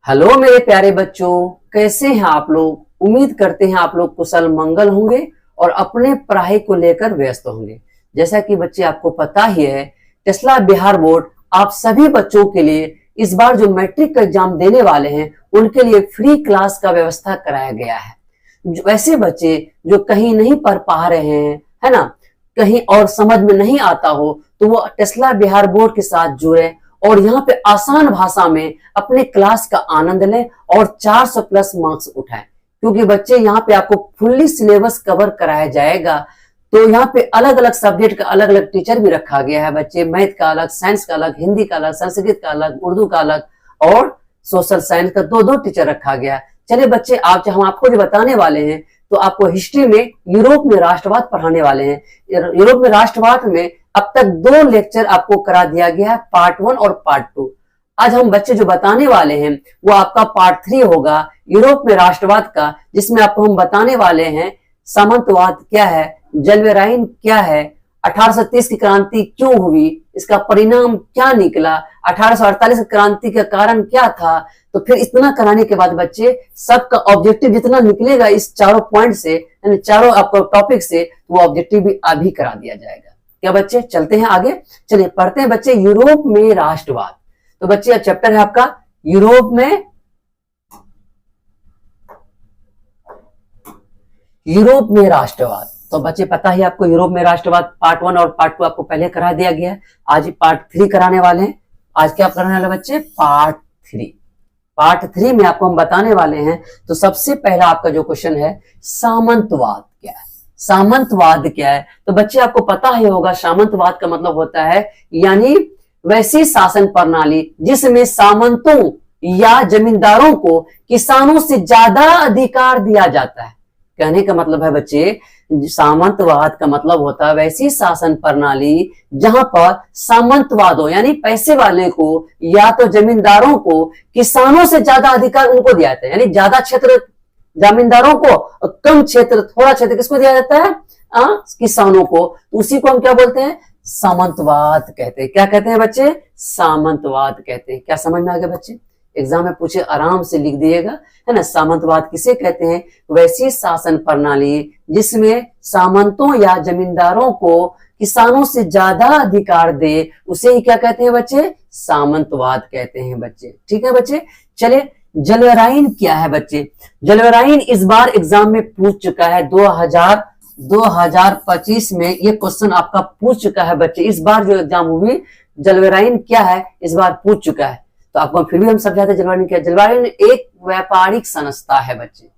Hello मेरे प्यारे बच्चों, कैसे हैं आप लोग। उम्मीद करते हैं आप लोग कुशल मंगल होंगे और अपने पढ़ाई को लेकर व्यस्त होंगे। जैसा कि बच्चे आपको पता ही है, टेस्ला बिहार बोर्ड आप सभी बच्चों के लिए इस बार जो मैट्रिक का एग्जाम देने वाले हैं उनके लिए फ्री क्लास का व्यवस्था कराया गया है। वैसे बच्चे जो कहीं नहीं पढ़ पा रहे हैं, है ना, कहीं और समझ में नहीं आता हो, तो वो टेस्ला बिहार बोर्ड के साथ जुड़े और यहाँ पे आसान भाषा में अपने क्लास का आनंद लें और 400 प्लस मार्क्स उठाएं। क्योंकि बच्चे यहाँ पे आपको फुल्ली सिलेबस कवर कराया जाएगा। तो यहाँ पे अलग अलग सब्जेक्ट का अलग अलग टीचर भी रखा गया है। बच्चे मैथ का अलग, साइंस का अलग, हिंदी का अलग, संस्कृत का अलग, उर्दू का अलग और सोशल साइंस का दो दो टीचर रखा गया है। चलिए बच्चे, हम आपको जो बताने वाले हैं, तो आपको हिस्ट्री में यूरोप में राष्ट्रवाद पढ़ाने वाले हैं। यूरोप में राष्ट्रवाद में अब तक 2 लेक्चर आपको करा दिया गया है, पार्ट 1 और पार्ट 2। आज हम बच्चे जो बताने वाले हैं वो आपका पार्ट 3 होगा यूरोप में राष्ट्रवाद का, जिसमें आपको हम बताने वाले हैं सामंतवाद क्या है, जलवेराइन क्या है, 1830 की क्रांति क्यों हुई, इसका परिणाम क्या निकला, 1848 की क्रांति का कारण क्या था। तो फिर इतना कराने के बाद बच्चे सबका ऑब्जेक्टिव जितना निकलेगा इस चारों पॉइंट से, यानी चारों आपको टॉपिक से, वो ऑब्जेक्टिव भी अभी करा दिया जाएगा। क्या बच्चे, चलते हैं आगे। चलिए पढ़ते हैं बच्चे, यूरोप में राष्ट्रवाद। तो बच्चे अब चैप्टर है आपका यूरोप में राष्ट्रवाद। तो बच्चे पता ही आपको, यूरोप में राष्ट्रवाद पार्ट 1 और पार्ट 2 आपको पहले करा दिया गया है। आज पार्ट 3 कराने वाले हैं। आज क्या कराने वाले बच्चे, पार्ट 3। पार्ट 3 में आपको हम बताने वाले हैं। तो सबसे पहला आपका जो क्वेश्चन है, सामंतवाद क्या है। सामंतवाद क्या है, तो बच्चे आपको पता ही होगा, सामंतवाद का मतलब होता है यानी वैसी शासन प्रणाली जिसमें सामंतों या जमींदारों को किसानों से ज्यादा अधिकार दिया जाता है। कहने का मतलब है बच्चे, सामंतवाद का मतलब होता है वैसी शासन प्रणाली जहां पर सामंतवाद हो, यानी पैसे वाले को या तो जमींदारों को किसानों से ज्यादा अधिकार उनको दिया जाता है। यानी ज्यादा क्षेत्र जमींदारों को, कम क्षेत्र, थोड़ा क्षेत्र किसको दिया जाता है, किसानों को। उसी को हम क्या बोलते हैं, सामंतवाद कहते हैं। क्या कहते हैं बच्चे, सामंतवाद कहते हैं। क्या समझ में आ गया बच्चे, एग्जाम में पूछे आराम से लिख दिएगा, है ना। सामंतवाद किसे कहते हैं, वैसी शासन प्रणाली जिसमें सामंतों या जमींदारों को किसानों से ज्यादा अधिकार दे, उसे ही क्या कहते हैं बच्चे, सामंतवाद कहते हैं बच्चे। ठीक है बच्चे। चले, जलवेराइन क्या है बच्चे। जलवेराइन इस बार एग्जाम में पूछ चुका है, 2025 में ये क्वेश्चन आपका पूछ चुका है बच्चे। इस बार जो एग्जाम हुई, जलवेराइन क्या है इस बार पूछ चुका है। तो आपको फिर भी हम समझाते हैं जलवेराइन क्या है। जलवेराइन एक व्यापारिक संस्था है बच्चे,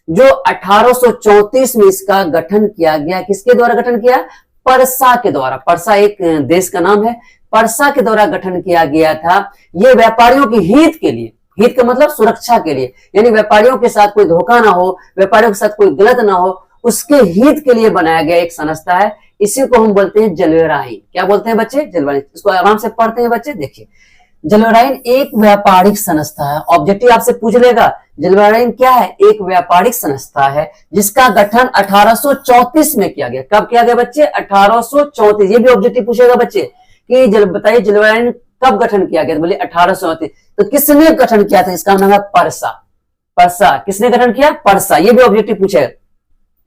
जो 1834 में इसका गठन किया गया। किसके द्वारा गठन किया, परसा के द्वारा। परसा एक देश का नाम है, परसा के द्वारा गठन किया गया था। ये व्यापारियों के हित के लिए, हित का मतलब सुरक्षा के लिए, यानी व्यापारियों के साथ कोई धोखा ना हो, व्यापारियों के साथ कोई गलत ना हो, उसके हित के लिए बनाया गया एक संस्था है। इसी को हम बोलते हैं जलवेराइन। क्या बोलते हैं बच्चे, जलवेराइन। इसको आराम से पढ़ते हैं बच्चे। देखिए, जलवेराइन एक व्यापारिक संस्था है। ऑब्जेक्टिव आपसे पूछ लेगा, जलवेराइन क्या है, एक व्यापारिक संस्था है जिसका गठन 1834 में किया गया। कब किया गया बच्चे, 1834। ये भी ऑब्जेक्टिव पूछेगा बच्चे कि बताइए जलवेराइन कब गठन किया गया, तो बोले 1834। तो किसने गठन किया था, इसका नाम है परसा। परसा किसने गठन किया, परसा। ये भी ऑब्जेक्टिव पूछेगा,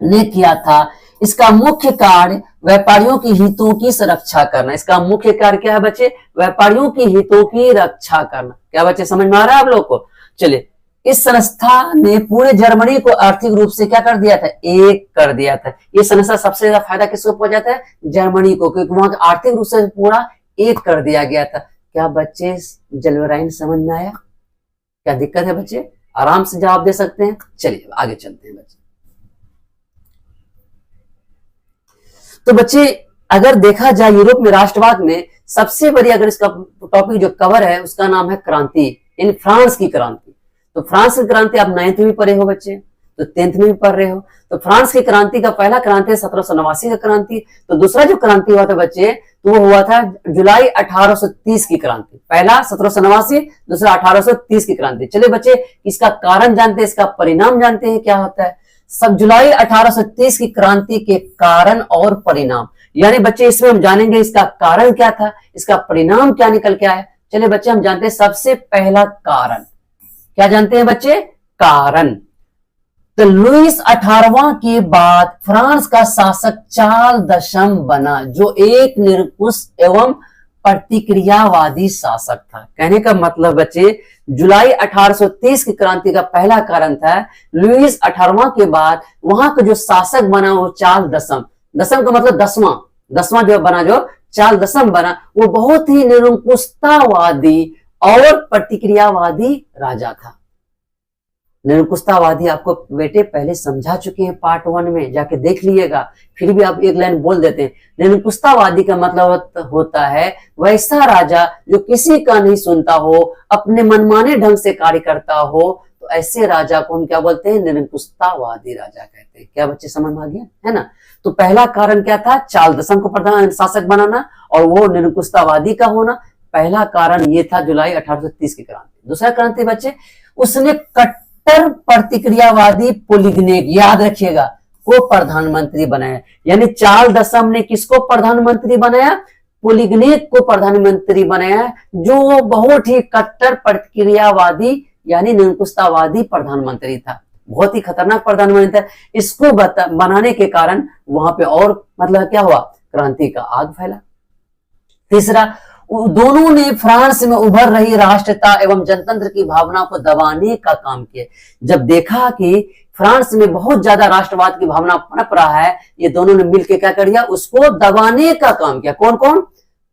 ने किया था। इसका मुख्य कार्य व्यापारियों की हितों की सुरक्षा करना। इसका मुख्य कार्य क्या है बच्चे, व्यापारियों की हितों की रक्षा करना। क्या बच्चे समझ में आ रहा है आप लोग को। चलिए, इस संस्था ने पूरे जर्मनी को आर्थिक रूप से क्या कर दिया था, एक कर दिया था। ये संस्था सबसे ज्यादा फायदा किसको पहुंचाता है, जर्मनी को, क्योंकि वहां आर्थिक रूप से पूरा एक कर दिया गया था। क्या बच्चे जलवेराइन समझ में आया, क्या दिक्कत है बच्चे, आराम से जवाब दे सकते हैं। चलिए आगे चलते हैं बच्चे। तो बच्चे अगर देखा जाए यूरोप में राष्ट्रवाद में सबसे बड़ी अगर इसका टॉपिक जो कवर है उसका नाम है क्रांति, इन फ्रांस की क्रांति। तो फ्रांस की क्रांति आप 9th में भी पढ़े हो बच्चे, तो 10th में भी पढ़ रहे हो। तो फ्रांस की क्रांति का पहला क्रांति है 1789 का क्रांति। तो दूसरा जो क्रांति हुआ था बच्चे, तो वो हुआ था जुलाई 1830 की क्रांति। पहला 1789, दूसरा 1830 की क्रांति। चलिए बच्चे, इसका कारण जानते हैं, इसका परिणाम जानते हैं क्या होता है। सब जुलाई 1830 की क्रांति के कारण और परिणाम, यानी बच्चे इसमें हम जानेंगे इसका कारण क्या था, इसका परिणाम क्या निकल के आया। चलिए बच्चे हम जानते हैं सबसे पहला कारण, क्या जानते हैं बच्चे? कारण। तो लुईस 18वां के बाद फ्रांस का शासक चार्ल्स दशम बना, जो एक निरंकुश एवं प्रतिक्रियावादी शासक था। कहने का मतलब बच्चे, जुलाई 1830 की क्रांति का पहला कारण था लुईस 18वां के बाद वहां का जो शासक बना वो चार्ल्स दशम। दशम का मतलब दसवां, दसवां जो बना, जो चार्ल्स दशम बना, वो बहुत ही निरंकुशतावादी और प्रतिक्रियावादी राजा था। निरंकुशतावादी आपको बेटे पहले समझा चुके हैं पार्ट 1 में, जाके देख लीजिएगा। फिर भी आप एक लाइन बोल देते हैं। निरंकुशतावादी का मतलब होता है वैसा राजा जो किसी का नहीं सुनता हो, अपने मनमाने ढंग से कार्य करता हो, तो ऐसे राजा को हम क्या बोलते हैं? निरंकुशतावादी राजा कहते हैं। क्या बच्चे समझ में आ गया है ना? तो पहला कारण क्या था? चार्ल्स दशम को प्रधान शासक बनाना और वो निरंकुशतावादी का होना। पहला कारण ये था जुलाई 1830 की क्रांति। दूसरा क्रांति बच्चे, उसने कट्टर प्रतिक्रियावादी पोलिगनेक, याद रखिएगा, को प्रधानमंत्री बनाया। यानी चार्ल्स दशम ने किसको प्रधानमंत्री बनाया? पोलिगनेक को प्रधानमंत्री बनाया, जो बहुत ही कट्टर प्रतिक्रियावादी यानी निरंकुशतावादी प्रधानमंत्री था। बहुत ही खतरनाक प्रधानमंत्री था। इसको बनाने के कारण वहां पे और मतलब क्या हुआ? क्रांति का आग फैला। तीसरा, दोनों ने फ्रांस में उभर रही राष्ट्रता एवं जनतंत्र की भावना को दबाने का काम किया। जब देखा कि फ्रांस में बहुत ज्यादा राष्ट्रवाद की भावना पनप रहा है, ये दोनों ने मिलकर क्या कर दिया? उसको दबाने का काम किया। कौन कौन?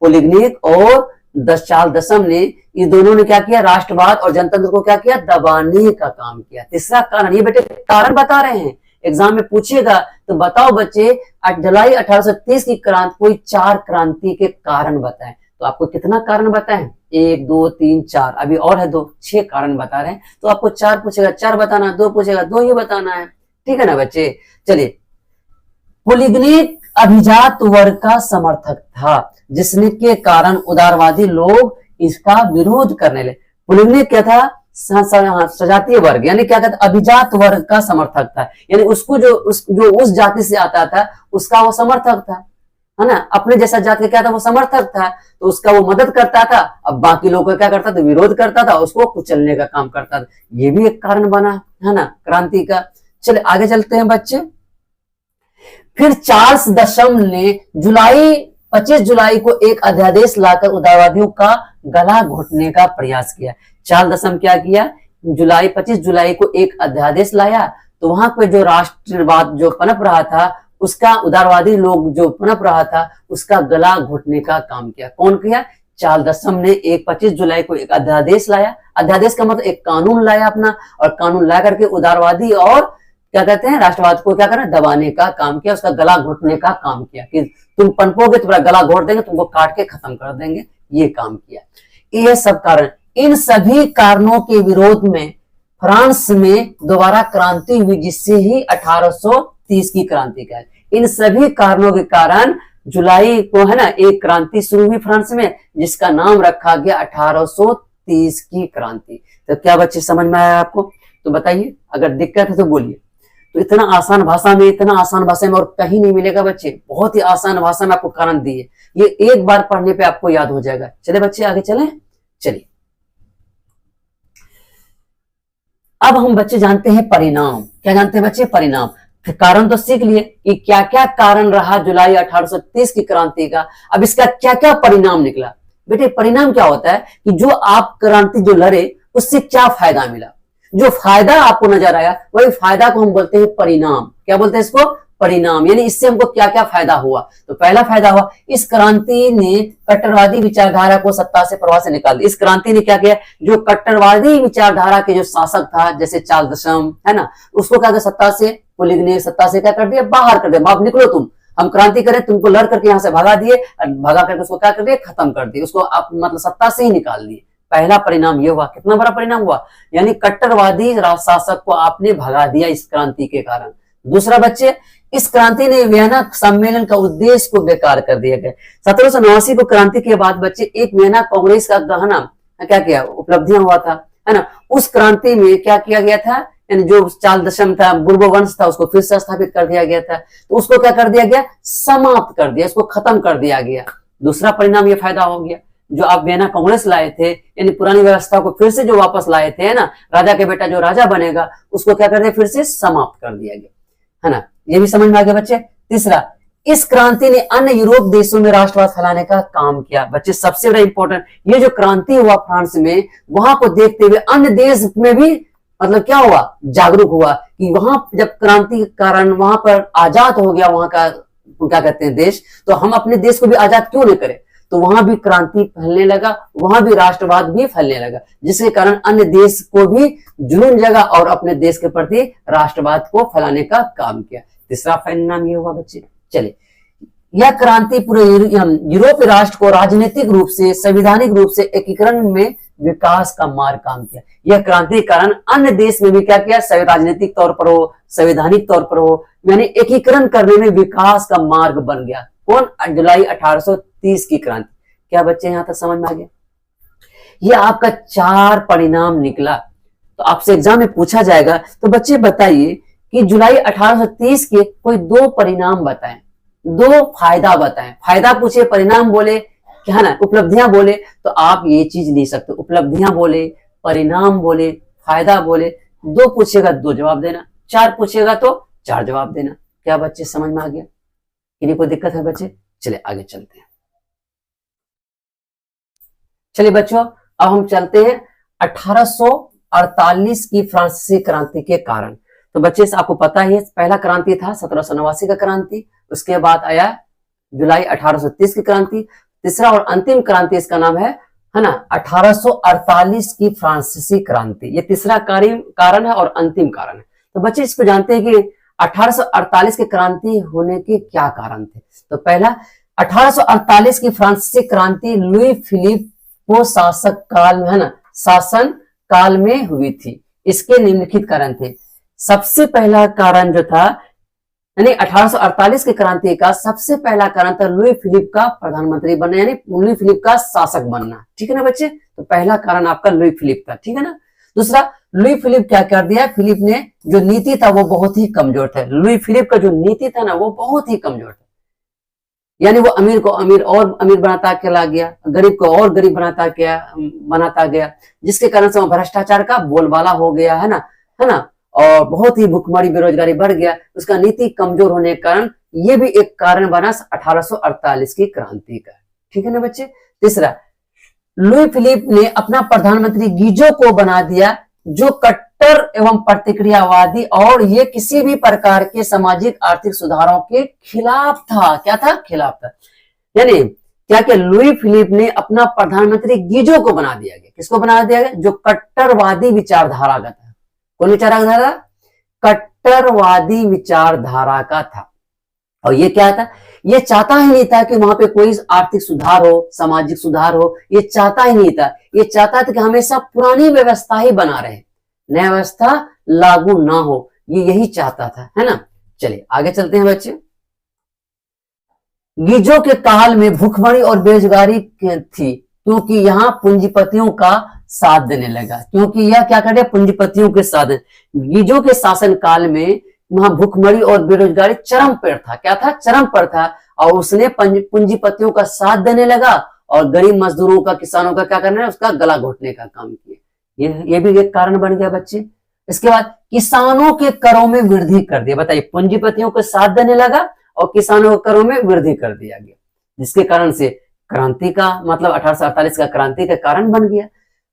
पोलिगनेक और चार्ल्स दशम ने, ये दोनों ने क्या किया? राष्ट्रवाद और जनतंत्र को क्या किया? दबाने का काम किया। तीसरा कारण, ये बेटे कारण बता रहे हैं, एग्जाम में पूछेगा तो बताओ बच्चे, जुलाई 1830 की क्रांति, कोई 4 क्रांति के कारण बताएं। तो आपको कितना कारण बताएं? 1 2 3 4, अभी और है 2, 6 कारण बता रहे हैं। तो आपको 4 पूछेगा 4 बताना, 2 पूछेगा 2 ही बताना है। ठीक है ना बच्चे? चलिए, पोलिगनेक अभिजात वर्ग का समर्थक था, जिसने के कारण उदारवादी लोग इसका विरोध करने लगे। पोलिगनेक क्या था? सजातीय वर्ग, यानी क्या कहते? अभिजात वर्ग का समर्थक था। यानी उसको जो उस जाति से आता था उसका वो समर्थक था, है ना? अपने जैसा जाति क्या था? वो समर्थक था, तो उसका वो मदद करता था। अब बाकी लोगों का क्या करता था? विरोध करता था, उसको कुचलने का काम करता था। ये भी एक कारण बना, है ना, क्रांति का। चलिए आगे चलते हैं बच्चे। फिर चार्ल्स दशम ने 25 जुलाई को एक अध्यादेश लाकर उदारवादियों का गला घोटने का प्रयास किया। चार्ल्स दशम क्या किया? 25 जुलाई को एक अध्यादेश लाया, तो वहां पे जो राष्ट्रवाद जो पनप रहा था, उसका उदारवादी लोग जो पनप रहा था, उसका गला घोटने का काम किया। कौन किया? चार्ल्स दशम ने 25 जुलाई को एक अध्यादेश लाया। अध्यादेश का मतलब एक कानून लाया अपना, और कानून ला करके उदारवादी और क्या कहते हैं? राष्ट्रवाद को क्या करना? दबाने का काम किया, उसका गला घोटने का काम किया कि तुम पनपोगे तुम्हारा गला घोट देंगे, तुमको काट के खत्म कर देंगे। ये काम किया। ये सब कारण, इन सभी कारणों के विरोध में फ्रांस में दोबारा क्रांति हुई, जिससे ही 1830 की क्रांति का। इन सभी कारणों के कारण जुलाई को, है ना, एक क्रांति शुरू हुई फ्रांस में, जिसका नाम रखा गया 1830 की क्रांति। तो क्या बच्चे समझ में आया आपको? तो बताइए, अगर दिक्कत है तो बोलिए। तो इतना आसान भाषा में और कहीं नहीं मिलेगा बच्चे। बहुत ही आसान भाषा में आपको कारण दिए, ये एक बार पढ़ने पे आपको याद हो जाएगा। चले बच्चे आगे चलें। चलिए, अब हम बच्चे जानते हैं परिणाम। क्या जानते हैं बच्चे? परिणाम। कारण तो सीख लिए कि क्या क्या कारण रहा जुलाई 1830 की क्रांति का। अब इसका क्या क्या परिणाम निकला। बेटे परिणाम क्या होता है कि जो आप क्रांति जो लड़े उससे क्या फायदा मिला, जो फायदा आपको नजर आया वही फायदा को हम बोलते हैं परिणाम। क्या बोलते हैं इसको? परिणाम। यानी इससे हमको क्या क्या फायदा हुआ। तो पहला फायदा हुआ, इस क्रांति ने कट्टरवादी विचारधारा को सत्ता से प्रभाव से निकाल दिया। इस क्रांति ने क्या किया? जो कट्टरवादी विचारधारा के जो शासक था, जैसे चार्ल्स दशम, है ना, उसको क्या किया? सत्ता से, पोलिगनेक सत्ता से क्या कर दिया? बाहर कर दिया। बाप निकलो तुम, हम क्रांति करें, तुमको लड़ करके यहाँ से भगा दिए, भगा करके उसको क्या कर दिया? खत्म कर दिया। उसको आप मतलब सत्ता से ही निकाल दिए। पहला परिणाम ये हुआ। कितना बड़ा परिणाम हुआ? यानी कट्टरवादी शासक को आपने भगा दिया इस क्रांति के कारण। दूसरा बच्चे, इस क्रांति ने वियना सम्मेलन का उद्देश्य को बेकार कर दिया गया। 1789 को क्रांति के बाद बच्चे एक वियना कांग्रेस का गहना क्या किया? उपलब्धियां हुआ था, है ना। उस क्रांति में क्या किया गया था? यानी जो चार्ल्स दशम था, बुर्बो वंश था, उसको फिर से स्थापित कर दिया गया था। तो उसको क्या कर दिया गया? समाप्त कर दिया, इसको खत्म कर दिया गया। दूसरा परिणाम ये फायदा हो गया। जो आप वियना कांग्रेस लाए थे, यानी पुरानी व्यवस्था को फिर से जो वापस लाए थे, है ना, राजा के बेटा जो राजा बनेगा उसको क्या कर दिया, फिर से समाप्त कर दिया गया, है ना। ये भी समझ में आ गया बच्चे। तीसरा, इस क्रांति ने अन्य यूरोप देशों में राष्ट्रवाद फैलाने का काम किया। बच्चे सबसे बड़ा इंपॉर्टेंट, ये जो क्रांति हुआ फ्रांस में, वहां को देखते हुए अन्य देश में भी मतलब क्या हुआ, जागरूक हुआ कि वहां जब क्रांति के कारण वहां पर आजाद हो गया वहां का क्या कहते हैं देश, तो हम अपने देश को भी आजाद क्यों नहीं करें। तो वहां भी क्रांति फैलने लगा, वहां भी राष्ट्रवाद भी फैलने लगा, जिसके कारण अन्य देश को भी जुनून जगा और अपने देश के प्रति राष्ट्रवाद को फैलाने का काम किया। तीसरा परिणाम ये हुआ बच्चे। चलिए, यह क्रांति पूरे यूरोपीय राष्ट्र को राजनीतिक रूप से, संवैधानिक रूप से एकीकरण में विकास का मार्ग काम किया। यह क्रांति के कारण अन्य देश में भी क्या किया, राजनीतिक तौर पर हो, संवैधानिक तौर पर हो, यानी एकीकरण करने में विकास का मार्ग बन गया। कौन, जुलाई 1830 की क्रांति। क्या बच्चे यहां तक समझ में आ गया। यह आपका 4 परिणाम निकला। तो आपसे एग्जाम में पूछा जाएगा, तो बच्चे बताइए कि जुलाई 1830 के कोई 2 परिणाम बताएं, 2 फायदा बताएं। फायदा पूछे, परिणाम बोले, क्या है ना, उपलब्धियां बोले, तो आप ये चीज ले सकते हो। उपलब्धियां बोले, परिणाम बोले, फायदा बोले, 2 पूछेगा 2 जवाब देना, 4 पूछेगा तो 4 जवाब देना। क्या बच्चे समझ में आ गया। किन्हीं को दिक्कत है बच्चे। चलिए आगे चलते हैं। चलिए बच्चों, अब हम चलते हैं 1848 की फ्रांसीसी क्रांति के कारण। तो बच्चे आपको पता ही है, पहला क्रांति था 1789 का क्रांति, उसके बाद आया जुलाई 1830 की क्रांति। तीसरा और अंतिम क्रांति इसका नाम है ना, 1848 की फ्रांसीसी क्रांति। ये तीसरा कारण है और अंतिम कारण है। तो बच्चे इसको जानते हैं कि 1848 की क्रांति होने के क्या कारण थे। तो पहला, 1848 की फ्रांसीसी क्रांति लुई फिलिप को शासक काल में, है ना, शासन काल में हुई थी। इसके निम्नलिखित कारण थे। सबसे पहला कारण जो था, यानी 1848 की क्रांति का सबसे पहला कारण था लुई फिलिप का प्रधानमंत्री बनना, यानी लुई फिलिप का शासक बनना। ठीक है ना बच्चे। तो पहला कारण आपका लुई फिलिप था। ठीक है ना। दूसरा, लुई फिलिप क्या कर दिया, फिलिप ने जो नीति था वो बहुत ही कमजोर था। लुई फिलिप का जो नीति था ना वो बहुत ही कमजोर था, यानी वो अमीर को अमीर और अमीर बनाता चला गया, गरीब को और गरीब बनाता गया, जिसके कारण से भ्रष्टाचार का बोलबाला हो गया, है ना, और बहुत ही भुखमरी बेरोजगारी बढ़ गया। उसका नीति कमजोर होने के कारण ये भी एक कारण बना 1848 की क्रांति का। ठीक है ना बच्चे। तीसरा, लुई फिलिप ने अपना प्रधानमंत्री गीजो को बना दिया, जो कट्टर एवं प्रतिक्रियावादी और ये किसी भी प्रकार के सामाजिक आर्थिक सुधारों के खिलाफ था। क्या था, खिलाफ था। यानी क्या क्या, लुई फिलिप ने अपना प्रधानमंत्री गीजो को बना दिया गया। किसको बना दिया गया, जो कट्टरवादी विचारधारा का था। कौन विचारधारा, कट्टरवादी विचारधारा का था। और ये क्या था, ये चाहता ही नहीं था कि वहां पे कोई आर्थिक सुधार हो, सामाजिक सुधार हो, ये चाहता ही नहीं था। ये चाहता था कि हमेशा पुरानी व्यवस्था ही बना रहे, नया व्यवस्था लागू ना हो, ये यही चाहता था, है ना। चलिए आगे चलते हैं बच्चे। गीजो के काल में भूखमरी और बेरोजगारी थी, क्योंकि यहाँ पूंजीपतियों का साथ देने लगा, क्योंकि यह क्या कर रहे, पूंजीपतियों के साथ। गीजो के शासन काल में वहां भूखमरी और बेरोजगारी चरम पर था। क्या था, चरम पर था। और उसने पूंजीपतियों का साथ देने लगा और गरीब मजदूरों का, किसानों का क्या करना है, उसका गला घोटने का काम किया। ये भी एक कारण बन गया बच्चे। इसके बाद किसानों के करों में वृद्धि कर दिया। बताइए, पूंजीपतियों को साथ देने लगा और किसानों के करों में वृद्धि कर दिया गया, जिसके कारण से क्रांति का मतलब 1848 का क्रांति का कारण बन गया।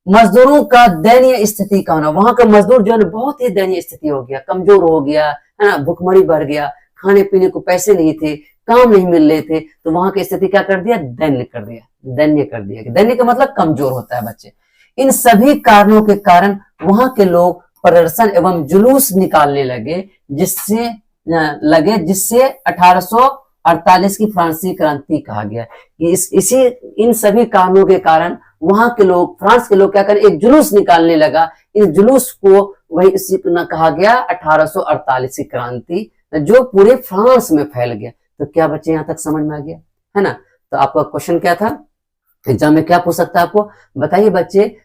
मजदूरों का दयनीय स्थिति का होना, वहां का मजदूर जो है बहुत ही दयनीय स्थिति हो गया, कमजोर हो गया, है ना, भुखमरी बढ़ गया, खाने पीने को पैसे नहीं थे, काम नहीं मिल रहे थे, तो वहां की स्थिति क्या कर दिया, दैन्य कर दिया। दैन्य का मतलब कमजोर होता है बच्चे। इन सभी कारणों के कारण वहां के लोग प्रदर्शन एवं जुलूस निकालने लगे, जिससे 1848 की फ्रांसीसी क्रांति कहा गया। इन सभी कारणों के कारण वहां के लोग, फ्रांस के लोग क्या करें, एक जुलूस निकालने लगा। इस जुलूस को वही इसी कहा गया 1848 की क्रांति, जो पूरे फ्रांस में फैल गया। तो क्या बच्चे यहां तक समझ में आ गया, है ना। तो आपका क्वेश्चन क्या था, एग्जाम में क्या पूछ सकता है आपको, बताइए बच्चे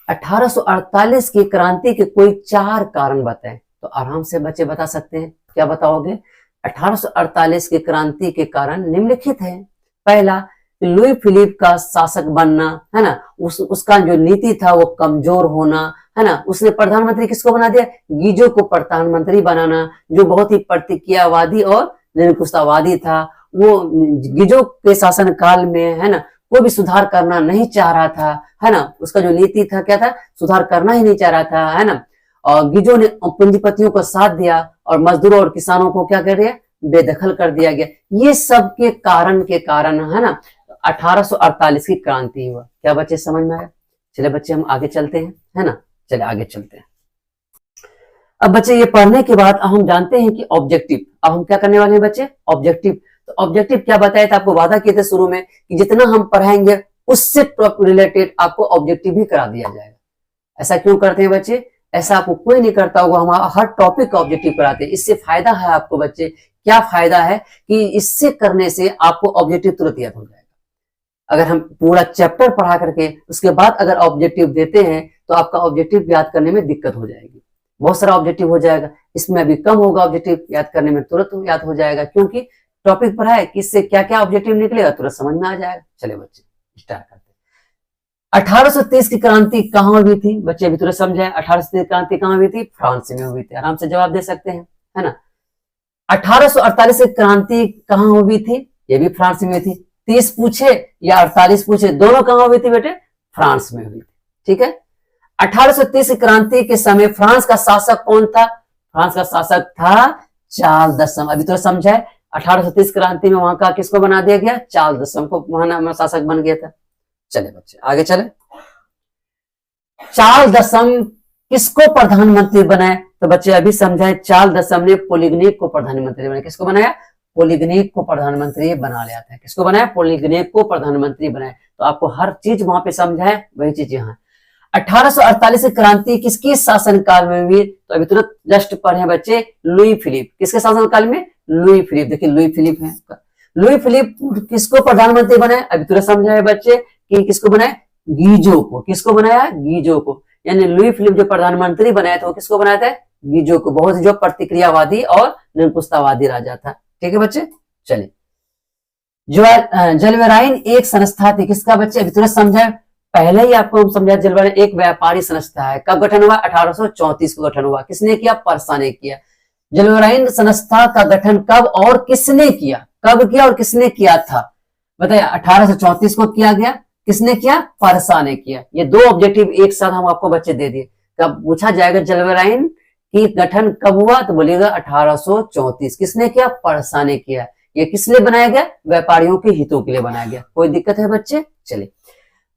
1848 की क्रांति के कोई 4 कारण बताएं। तो आराम से बच्चे बता सकते हैं। क्या बताओगे, 1848 की क्रांति के कारण निम्नलिखित है। पहला, कि लुई फिलिप का शासक बनना, है ना, उसका जो नीति था वो कमजोर होना, है ना, उसने प्रधानमंत्री किसको बना दिया, गीजो को प्रधानमंत्री बनाना, जो बहुत ही प्रतिक्रियावादी और निरंकुशतावादी था। वो गीजो के शासन काल में, है ना, कोई भी सुधार करना नहीं चाह रहा था, है ना, उसका जो नीति था क्या था, सुधार करना ही नहीं चाह रहा था, है ना। और गीजो ने पूंजीपतियों को साथ दिया और मजदूरों और किसानों को क्या कर दिया, बेदखल कर दिया गया। ये सब के कारण, है ना, 1848 की क्रांति हुआ। क्या बच्चे समझ में आया? चले बच्चे हम आगे चलते हैं, है ना, चले आगे चलते हैं। अब बच्चे ये पढ़ने के बाद हम जानते हैं कि ऑब्जेक्टिव, अब हम क्या करने वाले हैं बच्चे, ऑब्जेक्टिव। तो ऑब्जेक्टिव क्या बताया था, आपको वादा किए थे शुरू में कि जितना हम पढ़ाएंगे उससे रिलेटेड आपको ऑब्जेक्टिव भी करा दिया जाएगा। ऐसा क्यों करते हैं बच्चे? ऐसा आपको कोई नहीं करता होगा, हम हर टॉपिक का ऑब्जेक्टिव कराते हैं। इससे फायदा है आपको बच्चे, क्या फायदा है कि इससे करने से आपको ऑब्जेक्टिव तुरंत याद हो जाएगा। अगर हम पूरा चैप्टर पढ़ा करके उसके बाद अगर ऑब्जेक्टिव देते हैं तो आपका ऑब्जेक्टिव याद करने में दिक्कत हो जाएगी, बहुत सारा ऑब्जेक्टिव हो जाएगा। इसमें अभी कम होगा, ऑब्जेक्टिव याद करने में तुरंत याद हो जाएगा, क्योंकि टॉपिक पढ़ा है कि इससे क्या क्या ऑब्जेक्टिव निकलेगा तुरंत समझ में आ जाएगा। चले बच्चे स्टार्ट करते हैं। 1830 की क्रांति कहां हुई थी बच्चे, अभी तुरंत समझाए। 1830 क्रांति कहां हुई थी? फ्रांस में हुई थी। आराम से जवाब दे सकते हैं, है ना। 1848 की क्रांति कहां हुई थी? ये भी फ्रांस में हुई थी। 30 पूछे या 48 पूछे, दोनों कहां हुई थी बेटे? फ्रांस में हुई थी, ठीक है। 1830 की क्रांति के समय फ्रांस का शासक कौन था? फ्रांस का शासक था चार्ल्स दसम। अभी तो समझाए, 1830 क्रांति में वहां का किसको बना दिया गया? चार्ल्स दसम को वहां शासक बन गया था। चले बच्चे आगे चले। चार्ल्स दसम किसको प्रधानमंत्री बनाए? तो बच्चे अभी समझाए, चार्ल्स दसम ने पोलिगनेक को प्रधानमंत्री बनाया। किसको बनाया? पोलिगनेक को प्रधानमंत्री बना लिया था। किसको बनाया? पोलिगनेक को प्रधानमंत्री बनाया। तो आपको हर चीज वहां पे समझाए, वही चीज यहाँ। 1848 की क्रांति किसके शासनकाल में हुई? तो अभी तुरंत जस्ट पढ़े बच्चे, लुई फिलिप। किसके शासनकाल में? Louis Philippe. देखिए लुई फिलिप है। लुई फिलिप किसको प्रधानमंत्री बनाए? अभी तुरंत समझाए बच्चे कि किसको बनाए? गीजो को। किसको बनाया? गीजो को। यानी लुई फिलिप जो प्रधानमंत्री बनाया था वो किसको बनाया था? गीजो को। बहुत जो प्रतिक्रियावादी और निरंकुशतावादी राजा था, ठीक है बच्चे। चलिए, जलवेराइन एक संस्था थी, किसका बच्चे? अभी तुरंत समझाए, पहले ही आपको हम समझा, जलवेराइन एक व्यापारी संस्था है। कब गठन हुआ? 1834 को गठन हुआ। किसने किया? परसा ने किया। जलवेराइन संस्था का गठन कब और किसने किया? कब किया और किसने किया था? बताइए। 1834 को किया गया। किसने किया? परसा ने किया। ये दो ऑब्जेक्टिव एक साथ हम आपको बच्चे दे दिए। कब पूछा जाएगा जलवेराइन की गठन कब हुआ, तो बोलिएगा 1834। किसने किया? परसा ने किया। ये किस लिए बनाया गया? व्यापारियों के हितों के लिए बनाया गया। कोई दिक्कत है बच्चे? चलिए,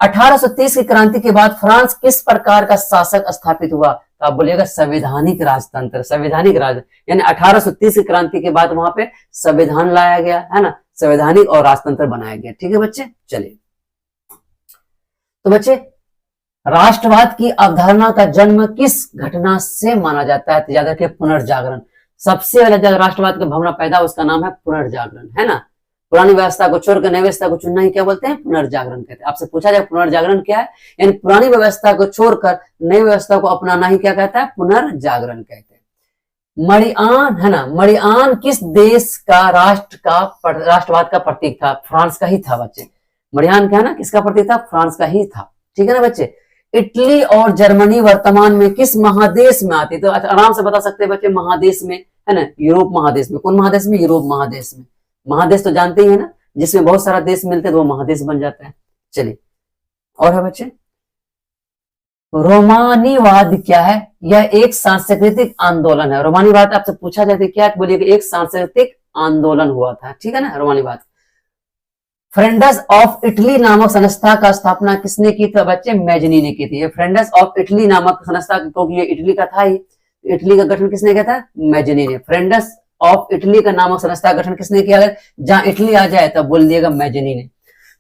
1830 की क्रांति के बाद फ्रांस किस प्रकार का शासक स्थापित हुआ? तो आप बोलिएगा संवैधानिक राजतंत्र। संवैधानिक राज यानी 1830 की क्रांति के बाद वहां पे संविधान लाया गया, है ना, संवैधानिक और राजतंत्र बनाया गया, ठीक है बच्चे। चलिए, तो बच्चे राष्ट्रवाद की अवधारणा का जन्म किस घटना से माना जाता है? तो याद रखिए, पुनर्जागरण। सबसे पहले जब राष्ट्रवाद का भावना पैदा, उसका नाम है पुनर्जागरण, है ना। पुरानी व्यवस्था को छोड़कर नई व्यवस्था को चुनना ही क्या बोलते हैं? पुनर्जागरण कहते हैं। आपसे पूछा जाए पुनर्जागरण क्या है, यानी पुरानी व्यवस्था को छोड़कर नई व्यवस्था को अपनाना ही क्या कहता है? पुनर्जागरण कहते हैं। मरियान, है ना, मरियान किस देश का राष्ट्रवाद का प्रतीक था? फ्रांस का ही था बच्चे। मरियान क्या है ना, किसका प्रतीक था? फ्रांस का ही था, ठीक है ना बच्चे। इटली और जर्मनी वर्तमान में किस महादेश में आती? तो आराम से बता सकते हैं बच्चे, महादेश में, है ना, यूरोप महादेश में। कौन महादेश में? यूरोप महादेश में। महादेश तो जानते ही है ना, जिसमें बहुत सारा देश मिलते हैं तो वो महादेश बन जाता है। चलिए, और है बच्चे, रोमानीवाद क्या है? यह एक सांस्कृतिक आंदोलन है। रोमानीवाद आपसे पूछा जाए क्या है, बोलिएगा एक सांस्कृतिक आंदोलन हुआ था, ठीक है ना, रोमानीवाद। फ्रेंड्स ऑफ इटली नामक संस्था का स्थापना किसने की थी बच्चे? मैजनी ने की थी। फ्रेंड्स ऑफ इटली नामक संस्था, क्योंकि ये इटली का था ही, इटली का गठन किसने किया था? मैजनी ने। फ्रेंड्स ऑफ इटली का नामक संस्था का गठन किसने किया? जहां इटली आ जाए तब बोल दिएगा मैजनी ने।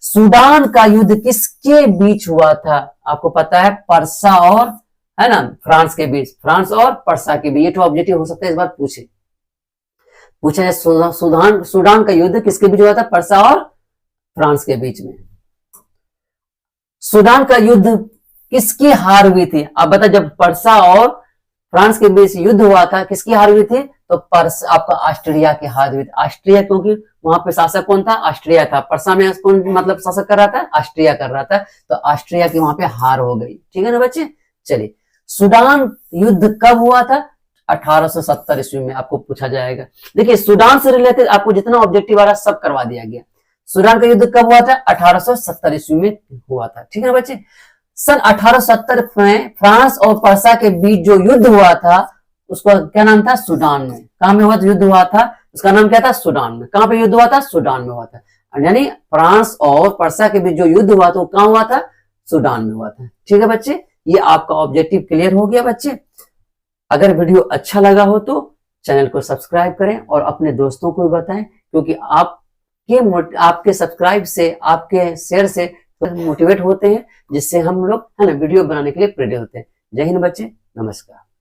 सूडान का युद्ध किसके बीच हुआ था? आपको पता है, परसा और, है ना, फ्रांस के बीच। फ्रांस और परसा के बीच। ये तो ऑब्जेक्टिव हो सकता है, इस बार पूछे सूडान का युद्ध किसके बीच हुआ था? परसा और फ्रांस के बीच में। सूडान का युद्ध किसकी हार हुई थी? अब बता, जब परसा और फ्रांस के बीच युद्ध हुआ था, किसकी हार हुई थी? तो पर्स आपका ऑस्ट्रिया की हार हुई थी। ऑस्ट्रिया, क्योंकि वहां पे शासक कौन था? ऑस्ट्रिया था। पर्सा में कौन मतलब शासक कर रहा था? ऑस्ट्रिया कर रहा था। तो ऑस्ट्रिया की वहां पे हार हो गई। ठीक है ना बच्चे। चलिए, सूडान युद्ध कब हुआ था? 1870 ईस्वी में आपको पूछा जाएगा। देखिए, सूडान से रिलेटेड आपको जितना ऑब्जेक्टिव आ रहा सब करवा दिया गया। सूडान का युद्ध कब हुआ था? 1870 ईस्वी में हुआ था। ठीक है ना बच्चे। सन 1870 में फ्रांस और पर्सा के बीच जो युद्ध हुआ था उसका क्या नाम था? सूडान में। कहां में हुआ युद्ध हुआ था? उसका नाम क्या था? सूडान में। कहां पे युद्ध हुआ था? सूडान में हुआ था। यानी फ्रांस और पर्सा के बीच जो युद्ध हुआ था वो कहां हुआ था? सूडान में हुआ था। ठीक है बच्चे, ये आपका ऑब्जेक्टिव क्लियर हो गया बच्चे। अगर वीडियो अच्छा लगा हो तो चैनल को सब्सक्राइब करें और अपने दोस्तों को भी बताएं, क्योंकि आपके सब्सक्राइब से, आपके शेयर से मोटिवेट होते हैं, जिससे हम लोग है ना वीडियो बनाने के लिए प्रेरित होते हैं। जय हिंद बच्चे, नमस्कार।